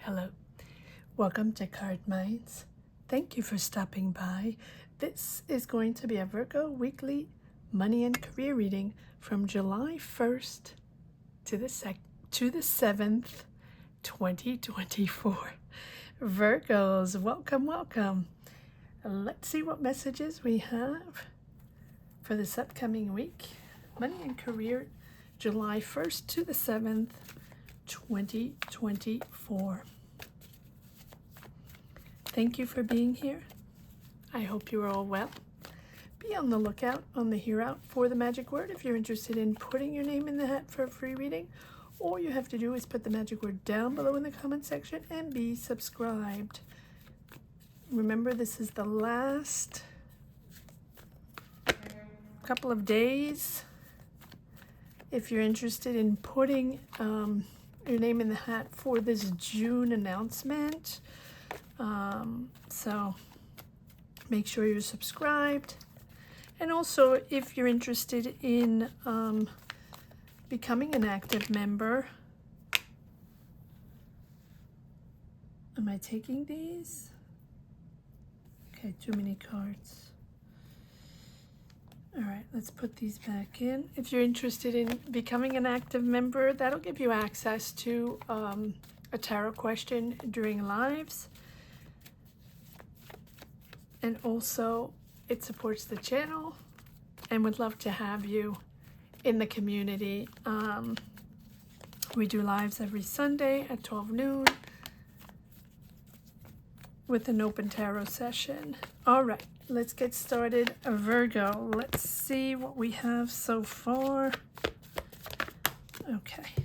Hello, welcome to Card Minds. Thank you for stopping by. This is going to be a Virgo weekly money and career reading from July 1st to the 7th, 2024. Virgos, welcome. Let's see what messages we have for this upcoming week. Money and career, July 1st to the 7th, 2024. Thank you for being here. I hope you are all well. Be on the lookout on the Hear Out for the magic word if you're interested in putting your name in the hat for a free reading. All you have to do is put the magic word down below in the comment section and be subscribed. Remember, this is the last couple of days. If you're interested in putting your name in the hat for this June announcement, so make sure you're subscribed. And also, if you're interested in becoming an active member, am I taking these? Okay, too many cards. All right, let's put these back in. If you're interested in becoming an active member, that'll give you access to a tarot question during lives. And also, it supports the channel and would love to have you in the community. We do lives every Sunday at 12 noon with an open tarot session. All right, let's get started. Virgo, let's see what we have so far. Okay.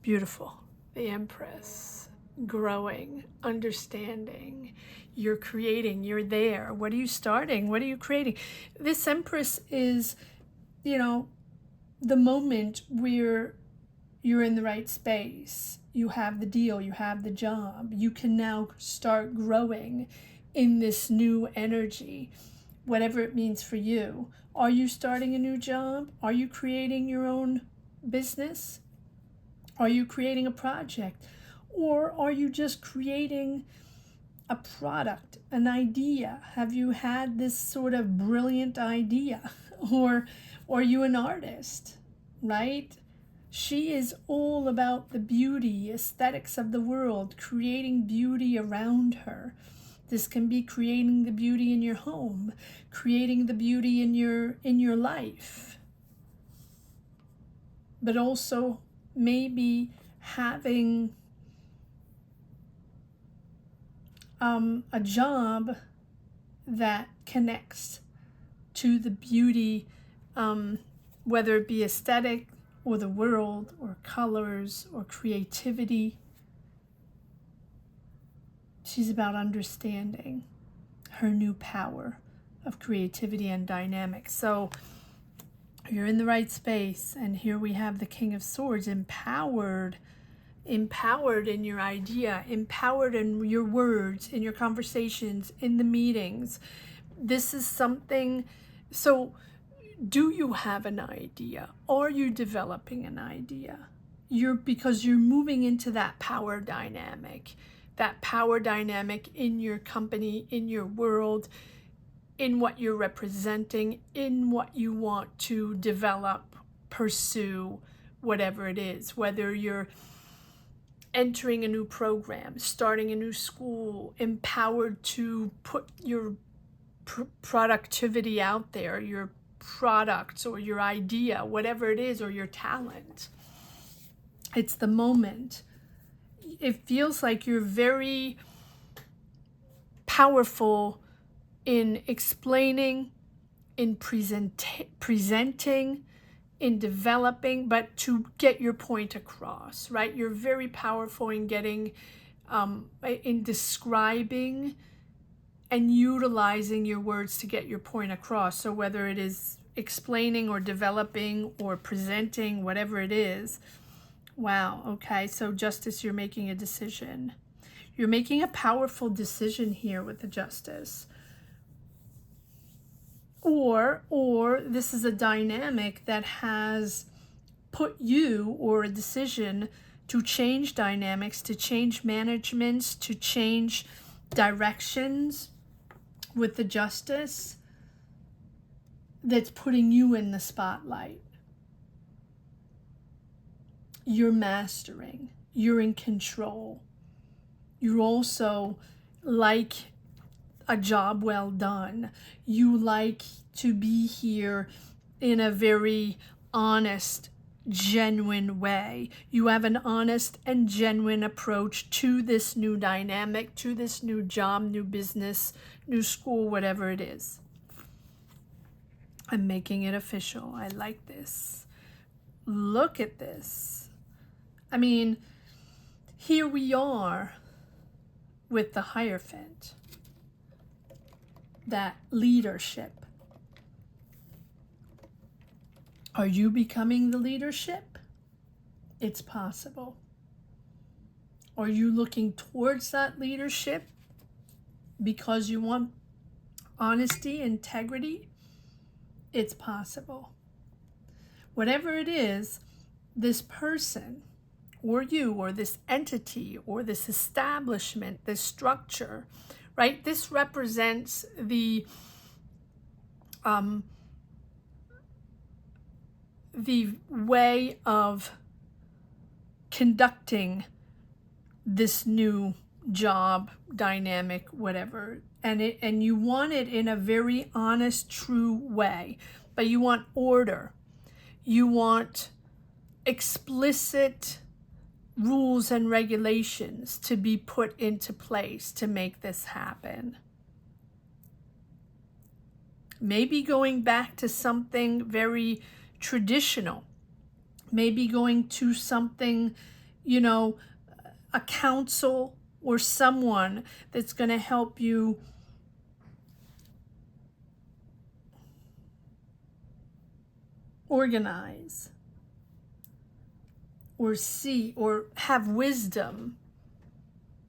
Beautiful. The Empress. Growing, understanding, you're creating, you're there. What are you starting? What are you creating? This Empress is, the moment where you're in the right space. You have the deal, you have the job. You can now start growing in this new energy, whatever it means for you. Are you starting a new job? Are you creating your own business? Are you creating a project? Or are you just creating a product, an idea? Have you had this sort of brilliant idea? Or are you an artist, right? She is all about the beauty, aesthetics of the world, creating beauty around her. This can be creating the beauty in your home, creating the beauty in your life. But also maybe having a job that connects to the beauty, whether it be aesthetic or the world or colors or creativity. She's about understanding her new power of creativity and dynamics. So you're in the right space, and here we have the King of Swords, empowered in your idea, empowered in your words, in your conversations, in the meetings. This is something. So do you have an idea? Are you developing an idea? Because you're moving into that power dynamic in your company, in your world, in what you're representing, in what you want to develop, pursue, whatever it is, whether you're entering a new program, starting a new school, empowered to put your productivity out there, your products or your idea, whatever it is, or your talent. It's the moment. It feels like you're very powerful in explaining, in presenting, in developing, but to get your point across, right? You're very powerful in getting, in describing and utilizing your words to get your point across. So whether it is explaining or developing or presenting, whatever it is. Wow, okay, so Justice, you're making a decision. You're making a powerful decision here with the Justice. Or this is a dynamic that has put you, or a decision to change dynamics, to change managements, to change directions with the justice, that's putting you in the spotlight. You're mastering. You're in control. You're also like a job well done. You like to be here in a very honest, genuine way. You have an honest and genuine approach to this new dynamic, to this new job, new business, new school, whatever it is. I'm making it official. I like this. Look at this. I mean, here we are with the Hierophant, that leadership. Are you becoming the leadership? It's possible. Are you looking towards that leadership because you want honesty, integrity? It's possible. Whatever it is, this person or you or this entity or this establishment, this structure, right? This represents the way of conducting this new job dynamic, whatever, and you want it in a very honest, true way, but you want order. You want explicit rules and regulations to be put into place to make this happen. Maybe going back to something very traditional, maybe going to something, you know, a counsel or someone that's going to help you organize or see or have wisdom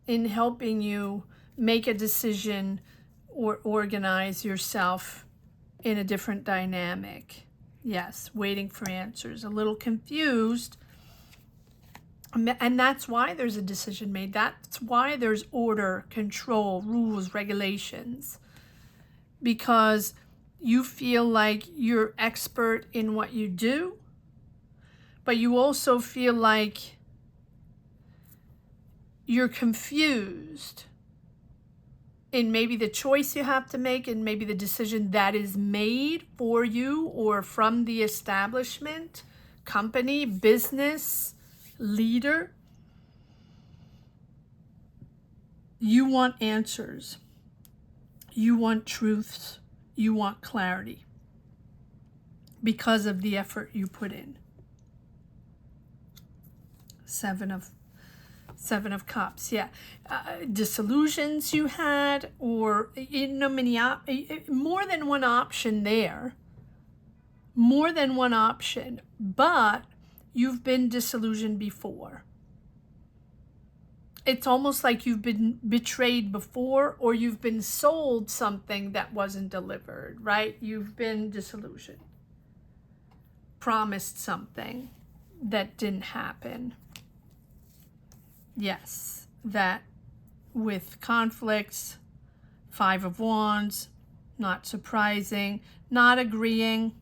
in helping you make a decision or organize yourself in a different dynamic. Yes, waiting for answers, a little confused. And that's why there's a decision made. That's why there's order, control, rules, regulations. Because you feel like you're expert in what you do, but you also feel like you're confused in maybe the choice you have to make and maybe the decision that is made for you or from the establishment, company, business, leader. You want answers. You want truths. You want clarity because of the effort you put in. Seven of Cups, yeah. Disillusions you had, or more than one option there. More than one option, but you've been disillusioned before. It's almost like you've been betrayed before, or you've been sold something that wasn't delivered, right? You've been disillusioned. Promised something that didn't happen. Yes, that with conflicts, Five of Wands, not surprising, not agreeing,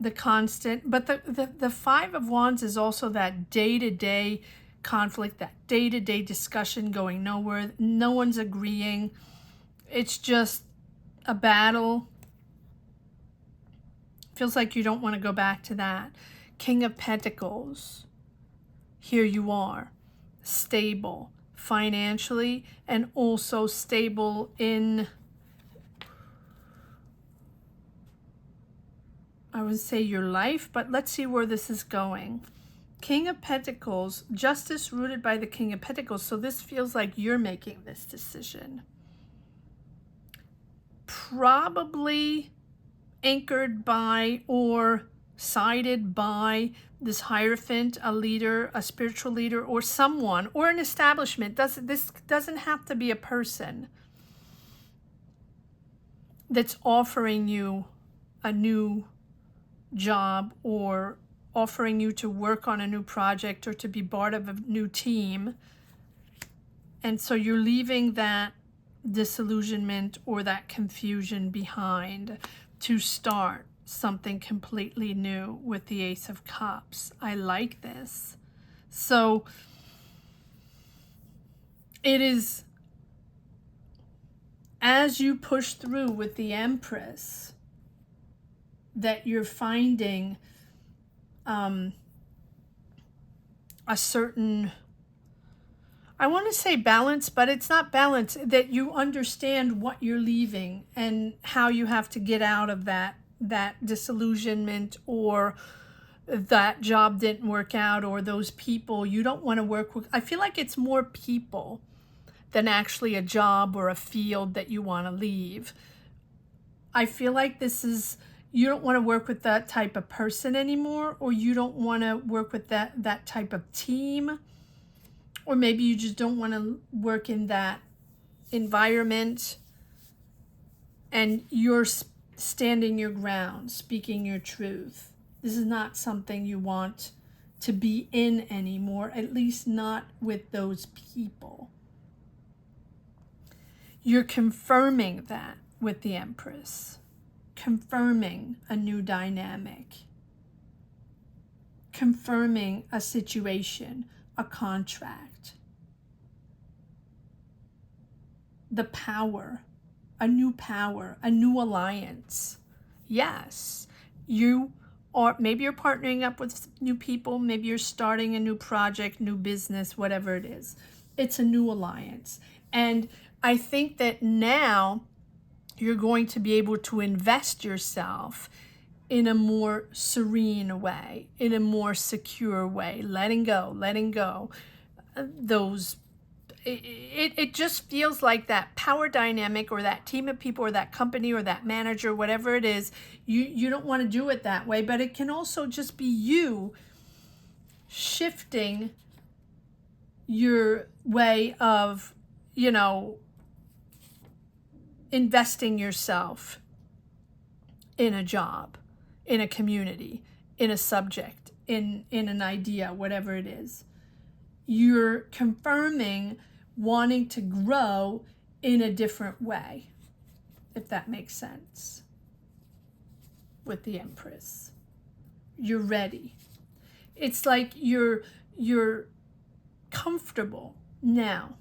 the constant, but the Five of Wands is also that day-to-day conflict, that day-to-day discussion going nowhere, no one's agreeing, it's just a battle. Feels like you don't want to go back to that. King of Pentacles. Here you are, stable financially and also stable in, I would say, your life, but let's see where this is going. King of Pentacles, justice rooted by the King of Pentacles. So this feels like you're making this decision. Probably anchored by or sided by this Hierophant, a leader, a spiritual leader, or someone, or an establishment. This doesn't have to be a person that's offering you a new job or offering you to work on a new project or to be part of a new team. And so you're leaving that disillusionment or that confusion behind to start something completely new with the Ace of Cups. I like this. So it is, as you push through with the Empress, that you're finding a certain, I want to say balance, but it's not balance, that you understand what you're leaving and how you have to get out of that disillusionment, or that job didn't work out, or those people you don't want to work with. I feel like it's more people than actually a job or a field that you want to leave. I feel like this is, you don't want to work with that type of person anymore, or you don't want to work with that type of team, or maybe you just don't want to work in that environment, and you're standing your ground, speaking your truth. This is not something you want to be in anymore, at least not with those people. You're confirming that with the Empress, confirming a new dynamic, confirming a situation, a contract, the power, a new alliance. Yes, you are, maybe you're partnering up with new people, maybe you're starting a new project, new business, whatever it is. It's a new alliance. And I think that now you're going to be able to invest yourself in a more serene way, in a more secure way, letting go. Those, it just feels like that power dynamic, or that team of people, or that company, or that manager, whatever it is, you don't want to do it that way. But it can also just be you shifting your way of, investing yourself in a job, in a community, in a subject, in an idea, whatever it is. You're confirming wanting to grow in a different way, if that makes sense, with the Empress. You're ready. It's like you're comfortable now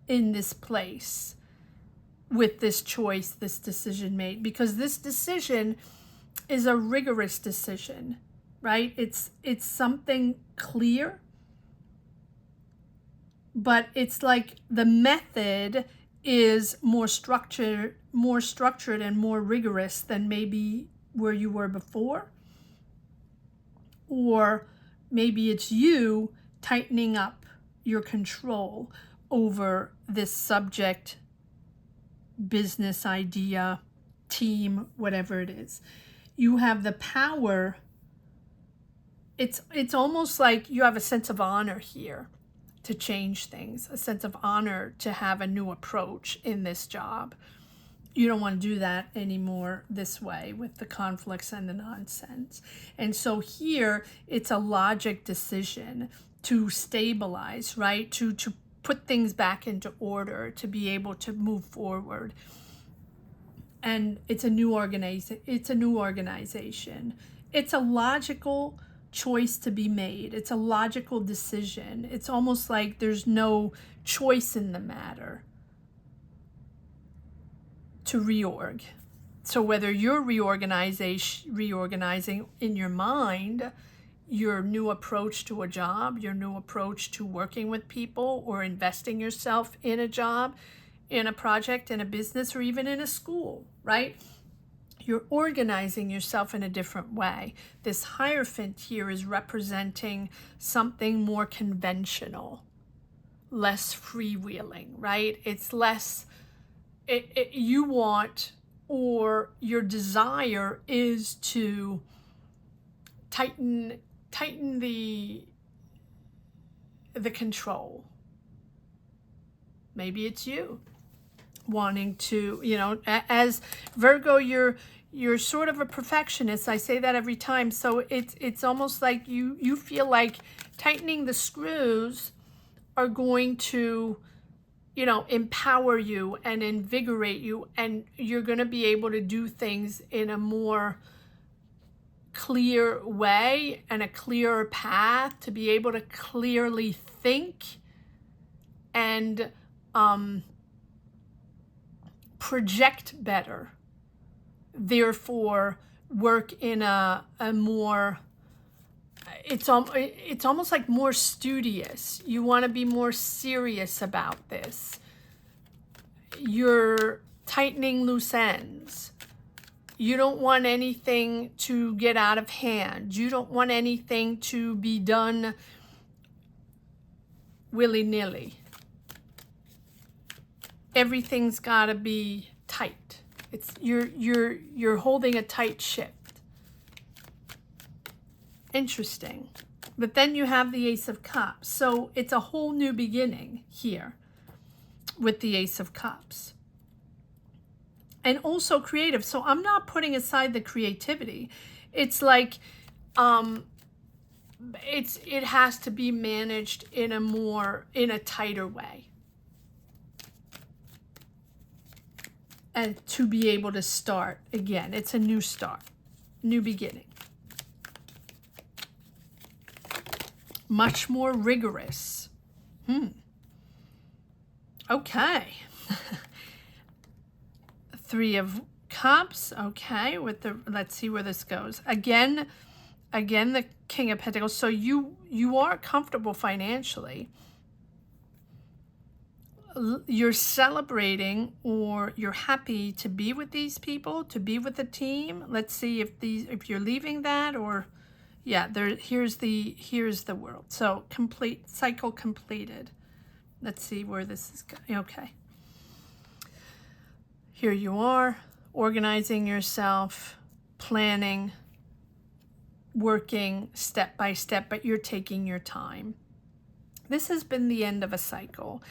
in this place with this choice, this decision made, because this decision is a rigorous decision, right? It's something clear, but it's like the method is more structured and more rigorous than maybe where you were before. Or maybe it's you tightening up your control over this subject, business idea, team, whatever it is. You have the power. It's almost like you have a sense of honor here to change things, a sense of honor to have a new approach in this job. You don't want to do that anymore this way with the conflicts and the nonsense. And so here it's a logic decision to stabilize, right? To put things back into order, to be able to move forward. And it's a new organization. It's a logical choice to be made. It's a logical decision. It's almost like there's no choice in the matter to reorg. So whether you're reorganizing in your mind, your new approach to a job, your new approach to working with people, or investing yourself in a job, in a project, in a business, or even in a school, right? You're organizing yourself in a different way. This Hierophant here is representing something more conventional, less freewheeling, right? It's less, you want, or your desire is to tighten the control. Maybe it's you. wanting to, you know, as Virgo, you're sort of a perfectionist. I say that every time. So it's almost like you feel like tightening the screws are going to, you know, empower you and invigorate you, and you're going to be able to do things in a more clear way and a clearer path, to be able to clearly think and project better, therefore work in a more, it's almost like more studious. You want to be more serious about this. You're tightening loose ends. You don't want anything to get out of hand. You don't want anything to be done willy-nilly. Everything's got to be tight. It's you're holding a tight ship. Interesting. But then you have the Ace of Cups. So it's a whole new beginning here with the Ace of Cups. And also creative. So I'm not putting aside the creativity. It's like it has to be managed in a tighter way. And to be able to start again. It's a new start, new beginning. Much more rigorous. Okay. Three of Cups. Okay, with the, let's see where this goes. Again, the King of Pentacles. So you are comfortable financially. You're celebrating, or you're happy to be with these people, to be with the team. Let's see if you're leaving that, or yeah, here's the world. So complete cycle completed. Let's see where this is going. Okay. Here you are, organizing yourself, planning, working step by step, but you're taking your time. This has been the end of a cycle,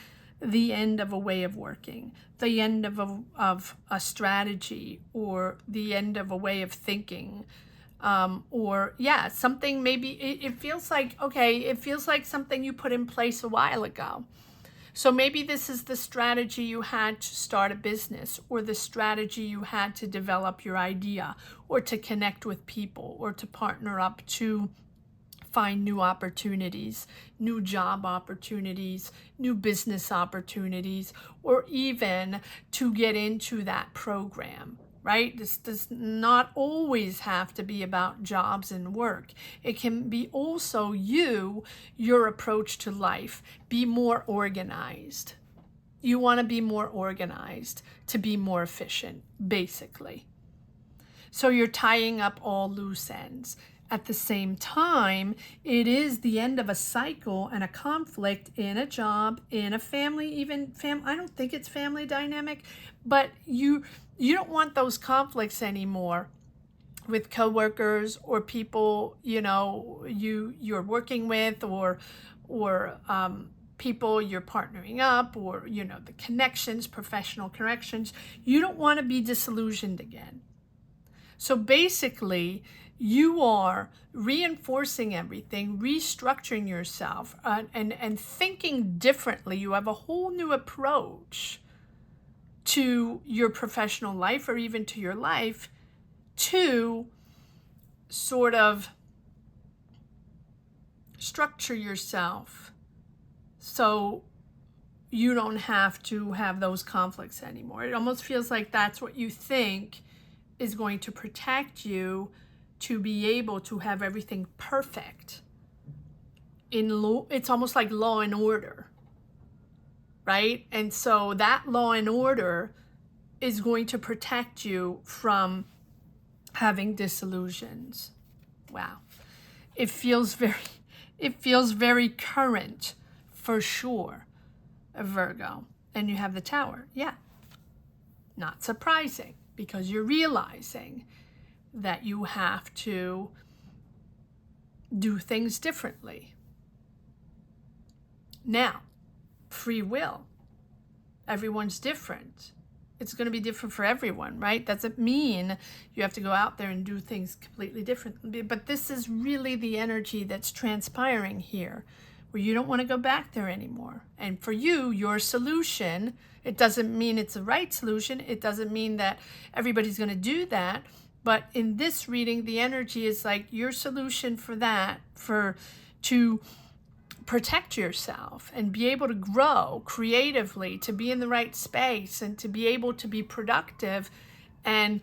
the end of a way of working, the end of a strategy, or the end of a way of thinking. Or yeah, something maybe, it feels like, okay, it feels like something you put in place a while ago. So maybe this is the strategy you had to start a business, or the strategy you had to develop your idea, or to connect with people, or to partner up to find new opportunities, new job opportunities, new business opportunities, or even to get into that program, right? This does not always have to be about jobs and work. It can be also your approach to life. Be more organized. You want to be more organized to be more efficient, basically. So you're tying up all loose ends. At the same time, it is the end of a cycle and a conflict in a job, in a family, even I don't think it's family dynamic, but you don't want those conflicts anymore with coworkers or people, you know, you're working with, or people you're partnering up, or, you know, the connections, professional connections. You don't want to be disillusioned again. So basically, you are reinforcing everything, restructuring yourself, and thinking differently. You have a whole new approach to your professional life, or even to your life, to sort of structure yourself so you don't have to have those conflicts anymore. It almost feels like that's what you think is going to protect you, to be able to have everything perfect. It's almost like law and order, right? And so that law and order is going to protect you from having disillusions. Wow. It feels very current, for sure, Virgo. And you have the Tower. Yeah. Not surprising, because you're realizing that you have to do things differently. Now, free will. Everyone's different. It's going to be different for everyone, right? Doesn't mean you have to go out there and do things completely differently. But this is really the energy that's transpiring here, where you don't want to go back there anymore. And for you, your solution, it doesn't mean it's the right solution. It doesn't mean that everybody's going to do that. But in this reading, the energy is like your solution for that, to protect yourself and be able to grow creatively, to be in the right space and to be able to be productive and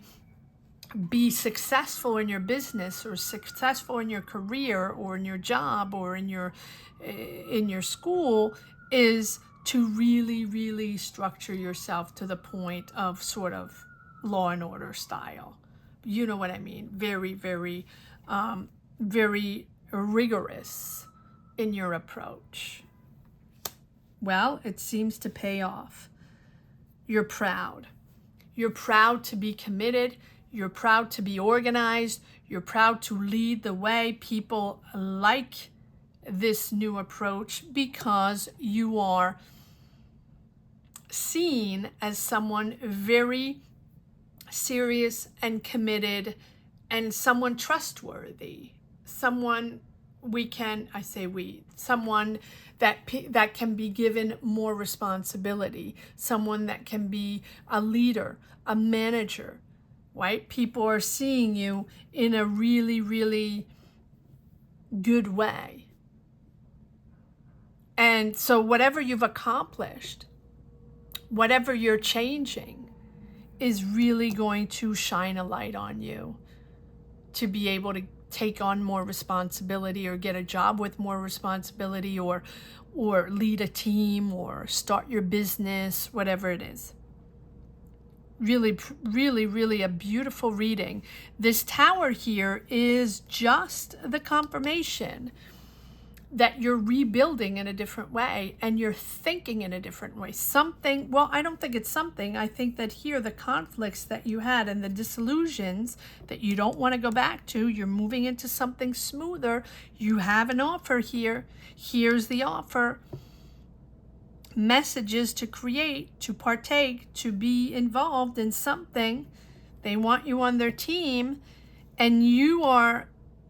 be successful in your business or successful in your career or in your job or in your school, is to really, really structure yourself to the point of sort of Law and Order style. You know what I mean? Very, very, very rigorous in your approach. Well, it seems to pay off. You're proud. You're proud to be committed. You're proud to be organized. You're proud to lead the way. People like this new approach because you are seen as someone very serious and committed and someone trustworthy. Someone someone that can be given more responsibility, someone that can be a leader, a manager, right? People are seeing you in a really, really good way. And so whatever you've accomplished, whatever you're changing, is really going to shine a light on you to be able to take on more responsibility or get a job with more responsibility or lead a team or start your business, whatever it is. Really, really, really a beautiful reading. This Tower here is just the confirmation that you're rebuilding in a different way and you're thinking in a different way. I don't think it's something. I think that here the conflicts that you had and the disillusions that you don't want to go back to, you're moving into something smoother. You have an offer here. Here's the offer. Messages to create, to partake, to be involved in something. They want you on their team and you are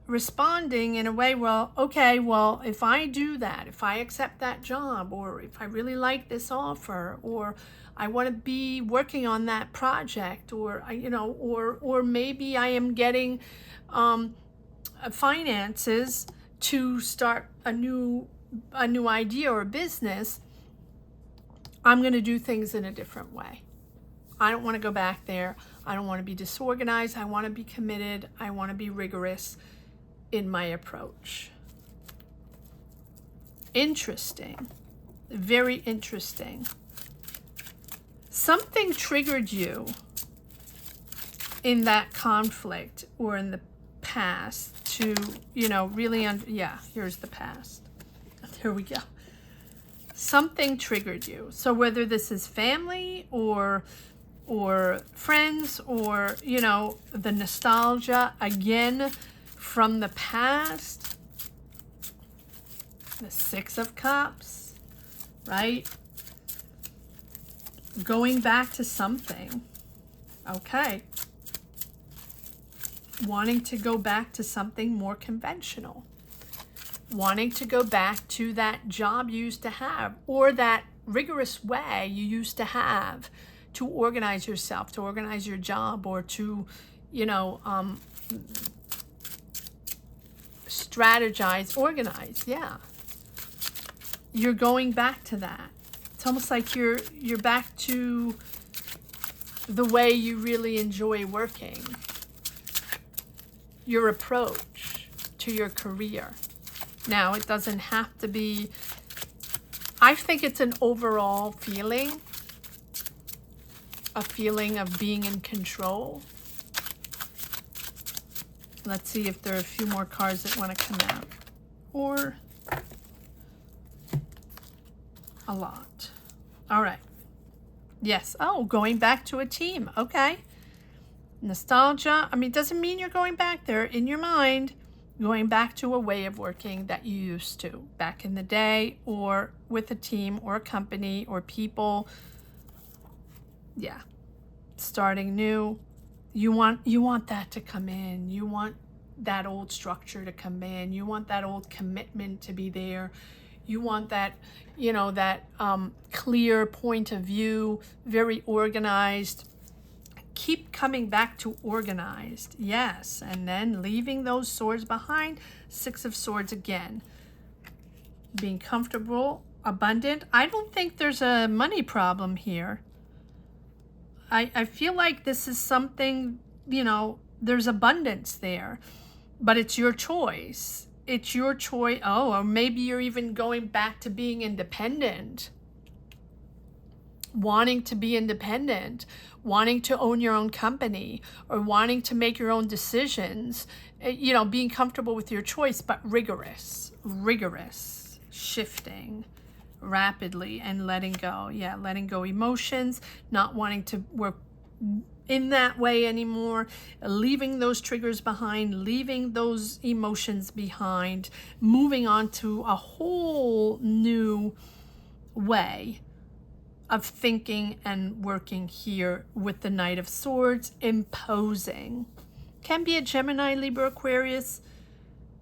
responding in a way, if I do that, if I accept that job, or if I really like this offer, or I want to be working on that project, or maybe I am getting finances to start a new idea or business, I'm going to do things in a different way. I don't want to go back there. I don't want to be disorganized. I want to be committed. I want to be rigorous in my approach. Interesting. Very interesting. Something triggered you in that conflict or in the past to, really, here's the past. There we go. Something triggered you. So whether this is family or friends or, the nostalgia, again, from the past, the Six of Cups, right? Going back to something, okay. Wanting to go back to something more conventional. Wanting to go back to that job you used to have or that rigorous way you used to have to organize yourself, to organize your job, or to, strategize, organize. Yeah, you're going back to that. It's almost like you're back to the way you really enjoy working, your approach to your career. Now, it doesn't have to be, I think it's an overall feeling, a feeling of being in control. Let's see if there are a few more cards that want to come out. Or a lot. All right. Yes. Oh, going back to a team. Okay. Nostalgia. It doesn't mean you're going back there in your mind. Going back to a way of working that you used to back in the day, or with a team or a company or people. Yeah. starting new. You want that to come in. You want that old structure to come in. You want that old commitment to be there. You want that, that clear point of view, very organized. Keep coming back to organized. Yes. And then leaving those swords behind. 6 of Swords again. Being comfortable, abundant. I don't think there's a money problem here. I feel like this is something, there's abundance there, but it's your choice. It's your choice. Oh, or maybe you're even going back to being independent, wanting to be independent, wanting to own your own company, or wanting to make your own decisions, being comfortable with your choice, but rigorous, shifting rapidly and letting go. Yeah, letting go emotions, not wanting to work in that way anymore, leaving those triggers behind, leaving those emotions behind, moving on to a whole new way of thinking and working here with the Knight of Swords, imposing. Can be a Gemini, Libra, Aquarius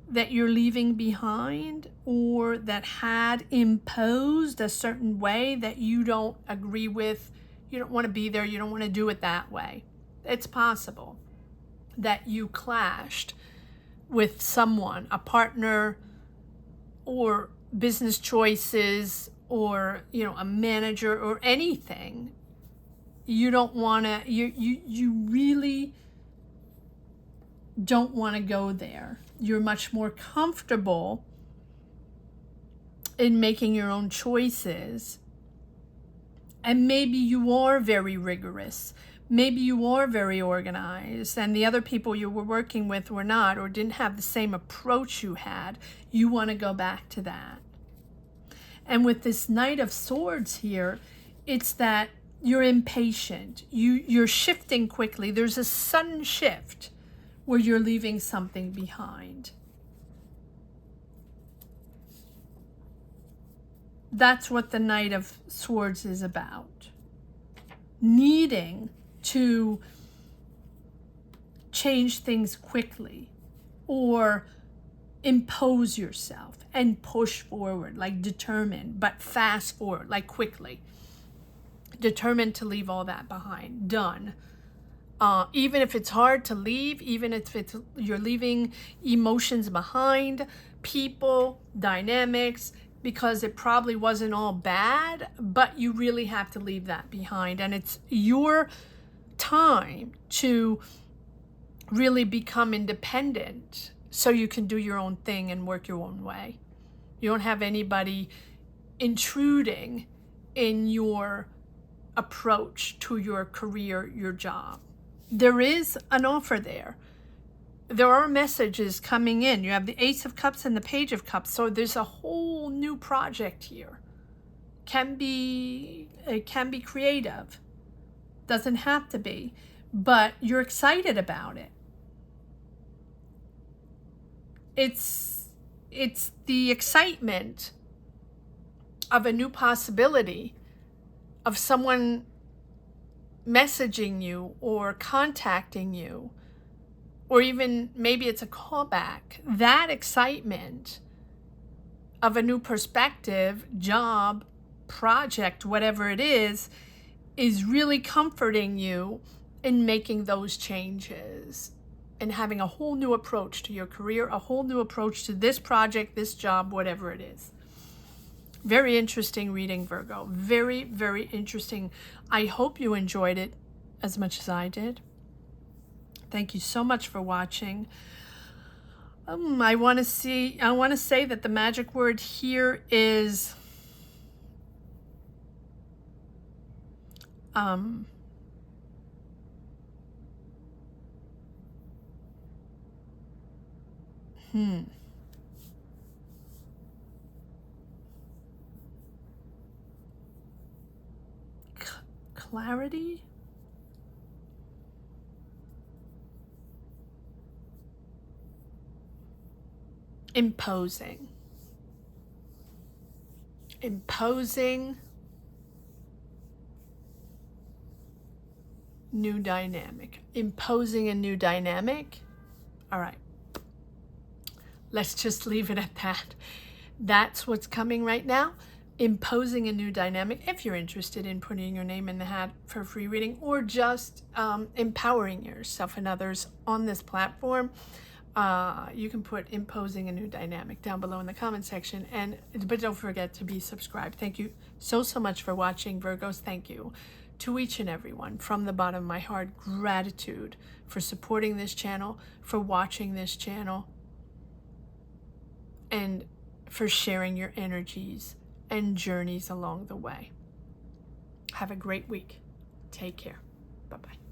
that you're leaving behind, or that had imposed a certain way that you don't agree with. You don't want to be there. You don't want to do it that way. It's possible that you clashed with someone, a partner, or business choices, or a manager, or anything. You don't want to, you really don't want to go there. You're much more comfortable in making your own choices. And maybe you are very rigorous. Maybe you are very organized, and the other people you were working with were not, or didn't have the same approach you had. You want to go back to that. And with this Knight of Swords here, it's that you're impatient. You're shifting quickly. There's a sudden shift where you're leaving something behind. That's what the Knight of Swords is about. Needing to change things quickly, or impose yourself and push forward, like determined, but fast forward, like quickly. Determined to leave all that behind. Done. Even if it's hard to leave, even if you're leaving emotions behind, people, dynamics, because it probably wasn't all bad, but you really have to leave that behind. And it's your time to really become independent so you can do your own thing and work your own way. You don't have anybody intruding in your approach to your career, your job. There is an offer there. There are messages coming in. You have the Ace of Cups and the Page of Cups. So there's a whole new project here. It can be creative. Doesn't have to be, but you're excited about it. It's the excitement of a new possibility, of someone messaging you or contacting you, or even maybe it's a callback. That excitement of a new perspective, job, project, whatever it is really comforting you in making those changes and having a whole new approach to your career, a whole new approach to this project, this job, whatever it is. Very interesting reading, Virgo. Very, very interesting. I hope you enjoyed it as much as I did. Thank you so much for watching. I want to say that the magic word here is clarity. Imposing. new dynamic. Imposing a new dynamic. All right. Let's just leave it at that. That's what's coming right now. Imposing a new dynamic. If you're interested in putting your name in the hat for a free reading, or just empowering yourself and others on this platform, you can put imposing a new dynamic down below in the comment section. But don't forget to be subscribed. Thank you so much for watching, Virgos. Thank you to each and everyone from the bottom of my heart. Gratitude for supporting this channel, for watching this channel, and for sharing your energies and journeys along the way. Have a great week. Take care. Bye-bye.